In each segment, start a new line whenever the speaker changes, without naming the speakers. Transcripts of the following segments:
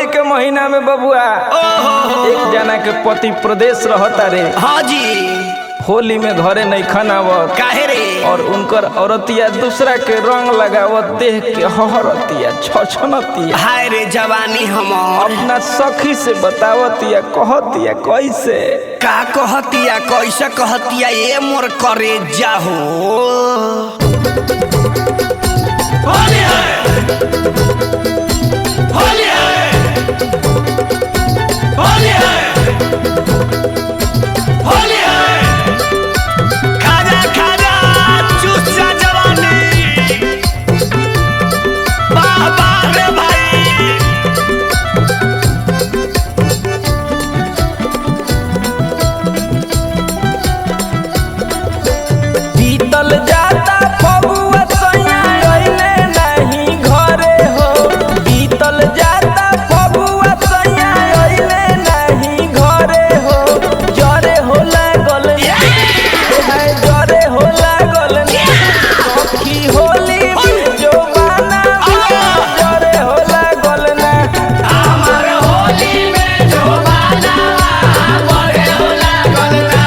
के महीना में बबुआ एक जना के पति प्रदेश रहता रे।
हाँ जी।
होली में घरे नहीं खानावत
काहे रे?
और उनकर औरतिया दूसरा के रंग लगावत देख के हहरतिया छछनतिया।
हाय रे जवानी हमर।
अपना सखी से बतावतिया कहतिया कैसे
का कहतिया कैसे कहतिया ये मोर करे जाहो। होली है होली है होली है होली है। खाजा खाजा चूस जा जवानी। वाह वाह रे भाई।
बीतल जाता फगुआ सैया अइले नहीं घरे हो। बीतल जाता फगुआ सैया अइले नहीं घरे हो। जरे हो लागल है जरे हो लागल सखी होली में जो बाना जरे हो लागल ना।
हमार होली में जो बाना बड़े हो लागल ना।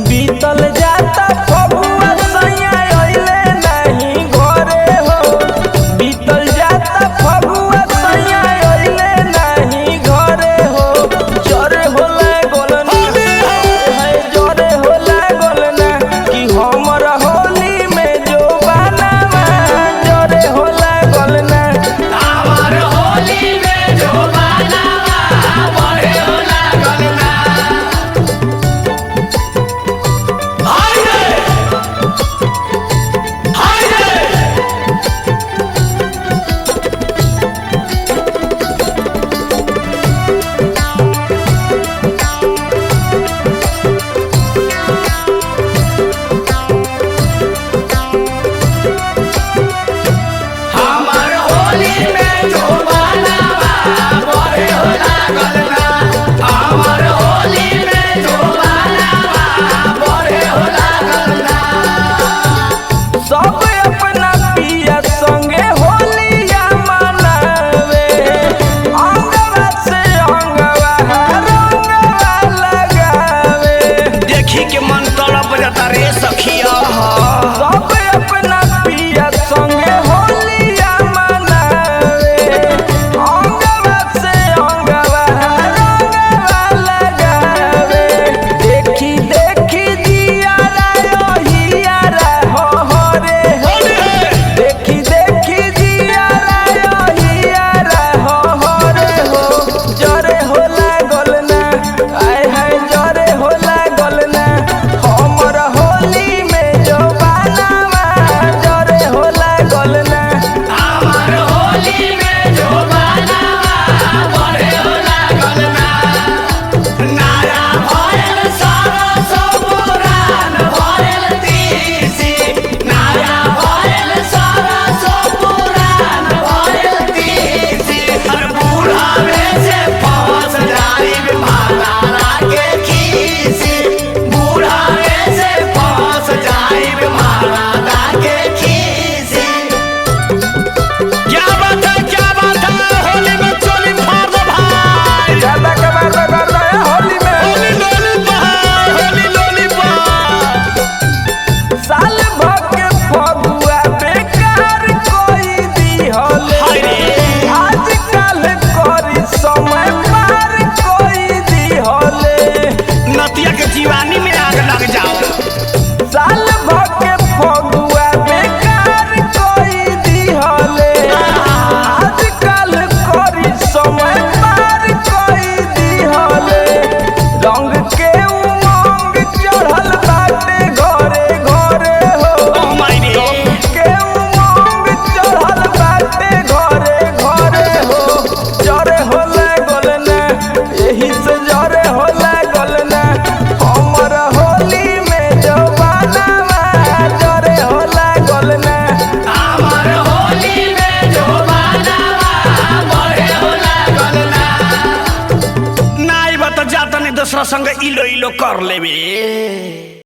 बीतल जाता फगुआ सैया अइले नहीं घरे हो। बीतल जाता फगुआ सैया अइले नहीं घरे हो। जरे हो लागल ना है जरे हो लागल ना कि हमर होली में जो बानावा जरे हो लागल ना।
हमार होली में जो बाना बड़े हो लागल ना। हाय रे हाय रे। हमार होली में जो बाना बड़े हो लागल ना। हमार होली में जो बाना बड़े हो लागल ना।
सब अपना पिया संगे होलिया मनावे। अंगवा से अंगवा रंगवा लगावे।
देखी के मन तड़प जाता रे सखिया।
सब अपना पिया संगे होलिया मनावे। अंगवा से अंगवा रंगवा लगावे। देखी देखी जियारा हियारा हो रे हो। देखी देखी जियारा हियारा हो रे हो। जरे हो लागल ना आय हाय जरे हो लागल ना। हमर होली में जो बानावा जरे हो लागल ना।
हमार होली में जो बाना बड़े हो लागल ना। नारा भयल सरस पुराण भयल तीसी। नारा भयल सरस पुराण भयल तीसी। हर बूढ़ावे से फंस जाइब महाराणा के खीसी। बूढ़ावे से फंस जाइब महाराणा के खीसी। क्या बात है होली में चोली फाड़ दो भाई।
ज्यादा कबार कर दे होली में।
Holi lollipop Holi lollipop.
साल भर के फगुआ बेकार कोई दी होले।
हाय रे।
आजकल करी समय पार कोई दी होले।
नतिया के जीवानी में आग लग जाओ।
साल भर के फगुआ बेकार कोई दी होले। आजकल करी समय पार कोई दी होले। रंग के उमंग चढ़ल बाटे घरे घरे हो।
ओ माय रे।
के उमंग चढ़ल बाटे घरे घरे हो। जरे हो लागल ना एही से जरे हो लागल ना। हमर होली में जो बानावा जरे हो लागल ना।
हमार होली में जो बाना बड़े हो लागल ना। नाई बत जातनी दूसरा संग इलो इलो कर लेबे।